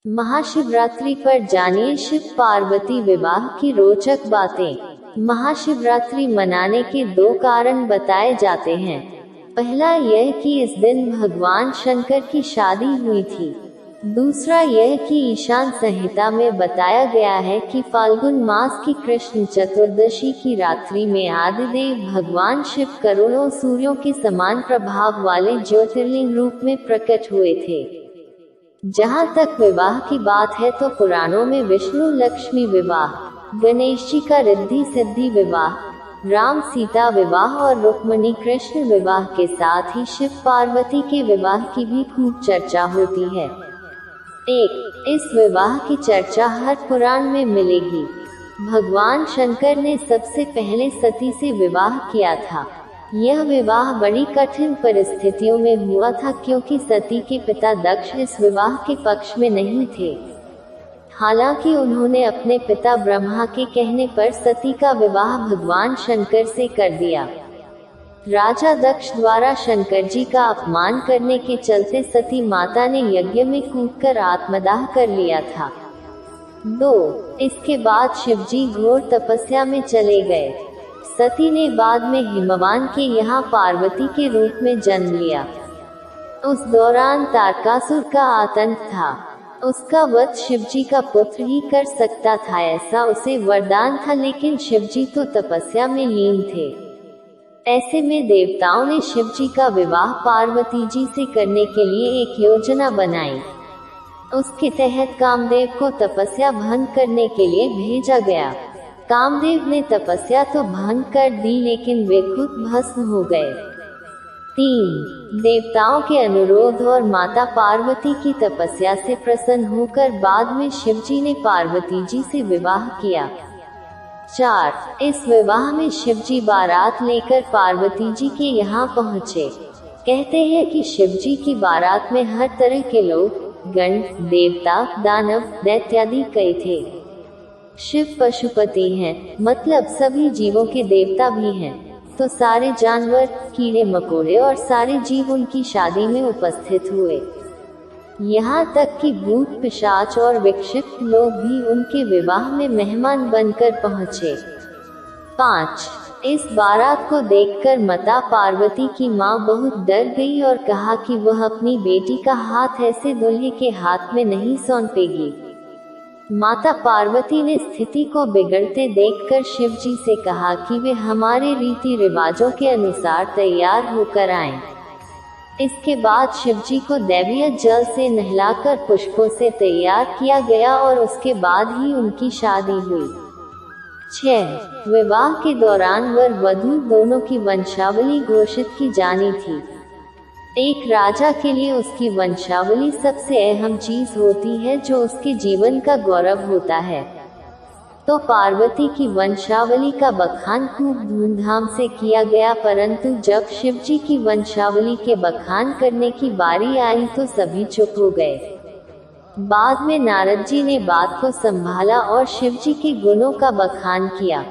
महाशिवरात्रि पर जानिए शिव पार्वती विवाह की रोचक बातें। महाशिवरात्रि मनाने के दो कारण बताए जाते हैं। पहला यह कि इस दिन भगवान शंकर की शादी हुई थी। दूसरा यह कि ईशान संहिता में बताया गया है कि फाल्गुन मास की कृष्ण चतुर्दशी की रात्रि में आदिदेव भगवान शिव करोड़ों सूर्यों के समान प्रभाव वाले ज्योतिर्लिंग रूप में प्रकट हुए थे। जहाँ तक विवाह की बात है तो पुराणों में विष्णु लक्ष्मी विवाह, गणेश जी का रिद्धि सिद्धि विवाह, राम सीता विवाह और रुक्मिणी कृष्ण विवाह के साथ ही शिव पार्वती के विवाह की भी खूब चर्चा होती है। इस विवाह की चर्चा हर पुराण में मिलेगी। भगवान शंकर ने सबसे पहले सती से विवाह किया था। यह विवाह बड़ी कठिन परिस्थितियों में हुआ था क्योंकि सती के पिता दक्ष इस विवाह के पक्ष में नहीं थे। हालांकि उन्होंने अपने पिता ब्रह्मा के कहने पर सती का विवाह भगवान शंकर से कर दिया। राजा दक्ष द्वारा शंकर जी का अपमान करने के चलते सती माता ने यज्ञ में कूदकर आत्मदाह कर लिया था। 2. इसके बाद शिवजी घोर तपस्या में चले गए। सती ने बाद में हिमवान के यहाँ पार्वती के रूप में जन्म लिया। उस दौरान तारकासुर का आतंक था। उसका वध शिवजी का पुत्र ही कर सकता था, ऐसा उसे वरदान था, लेकिन शिवजी तो तपस्या में लीन थे। ऐसे में देवताओं ने शिवजी का विवाह पार्वती जी से करने के लिए एक योजना बनाई। उसके तहत कामदेव को तपस्या भंग करने के लिए भेजा गया। कामदेव ने तपस्या तो भंग कर दी, लेकिन वे खुद भस्म हो गए। 3. देवताओं के अनुरोध और माता पार्वती की तपस्या से प्रसन्न होकर बाद में शिवजी ने पार्वती जी से विवाह किया। 4. इस विवाह में शिवजी बारात लेकर पार्वती जी के यहाँ पहुँचे। कहते हैं कि शिवजी की बारात में हर तरह के लोग, गण, देवता, दानव, दैत्यादि कई थे। शिव पशुपति हैं, मतलब सभी जीवों के देवता भी हैं, तो सारे जानवर, कीड़े मकोड़े और सारे जीव उनकी शादी में उपस्थित हुए। यहाँ तक कि भूत पिशाच और विक्षिप्त लोग भी उनके विवाह में मेहमान बनकर पहुँचे। 5. इस बारात को देखकर माता पार्वती की माँ बहुत डर गई और कहा कि वह अपनी बेटी का हाथ ऐसे दूल्हे के हाथ में नहीं सौंपेगी। माता पार्वती ने स्थिति को बिगड़ते देखकर शिवजी से कहा कि वे हमारे रीति रिवाजों के अनुसार तैयार होकर आएं। इसके बाद शिवजी को दैवीय जल से नहलाकर पुष्पों से तैयार किया गया और उसके बाद ही उनकी शादी हुई। 6. विवाह के दौरान वर वधू दोनों की वंशावली घोषित की जानी थी। एक राजा के लिए उसकी वंशावली सबसे अहम चीज होती है, जो उसके जीवन का गौरव होता है। तो पार्वती की वंशावली का बखान खूब धूमधाम से किया गया, परंतु जब शिवजी की वंशावली के बखान करने की बारी आई तो सभी चुप हो गए। बाद में नारद जी ने बात को संभाला और शिवजी के गुणों का बखान किया।